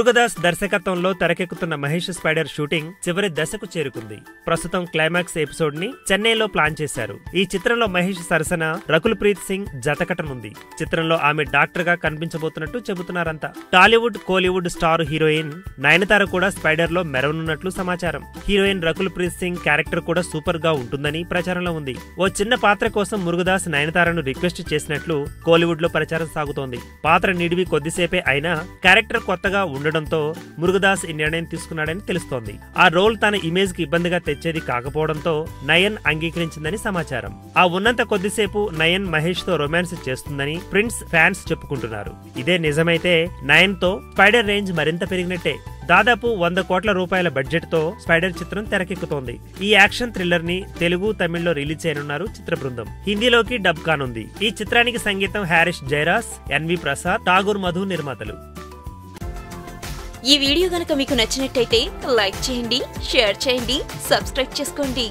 మురుగదాస్ దర్శకత్వంలో తెరకెక్కుతున్న Mahesh spider shooting చివరి దశకు చేరుకుంది. ప్రస్తుతం క్లైమాక్స్ ఎపిసోడ్ ని చెన్నైలో ప్లాన్ చేశారు. ఈ చిత్రంలో మహేష్ సరసన రకుల్ ప్రీత్ సింగ్ జతకట్టనుంది. చిత్రంలో ఆమె డాక్టర్ గా కనిపించబోతున్నట్టు చెబుతున్నారంతా. టాలీవుడ్, కోలీవుడ్ స్టార్ హీరోయిన్ నయనతార కూడా స్పైడర్ లో మెరవనున్నట్లు సమాచారం. హీరోయిన్ రకుల్ ప్రీత్ సింగ్ క్యారెక్టర్ కూడా సూపర్ గా ఉంటుందని ప్రచారంలో ఉంది. ఓ చిన్న పాత్ర కోసం మురుగదాస్ నయనతారను రిక్వెస్ట్ చేసినట్లు కోలీవుడ్ లో ప్రచారం సాగుతోంది. పాత్ర నిడివి కొద్దిసేపే అయినా క్యారెక్టర్ కొత్తగా ఉండడంతో మురుగదాస్ ఈ నిర్ణయం తీసుకున్నాడని తెలుస్తోంది. ఆ రోల్ తన ఇమేజ్ కి ఇబ్బందిగా తెచ్చేది కాకపోవడంతో నయన్ అంగీకరించిందని సమాచారం. ఆ ఉన్నంత కొద్దిసేపు నయన్ మహేష్ తో రొమాన్స్ చేస్తుందని ప్రిన్స్ ఫ్యాన్స్ చెప్పుకుంటున్నారు. ఇదే నిజమైతే నయన్ తో స్పైడర్ రేంజ్ మరింత పెరిగినట్టే. దాదాపు 100 కోట్ల రూపాయల బడ్జెట్ తో స్పైడర్ చిత్రం తెరకెక్కుతోంది. ఈ యాక్షన్ థ్రిల్లర్ ని తెలుగు, తమిళ్లో రిలీజ్ చేయనున్నారు చిత్ర బృందం. హిందీలోకి డబ్ కానుంది. ఈ చిత్రానికి సంగీతం హారిస్ జయరాజ్, ఎన్వి ప్రసాద్, ఠాగూర్ మధు నిర్మాతలు. ఈ వీడియో గనుక మీకు నచ్చినట్టయితే లైక్ చేయండి, షేర్ చేయండి, సబ్స్క్రైబ్ చేసుకోండి.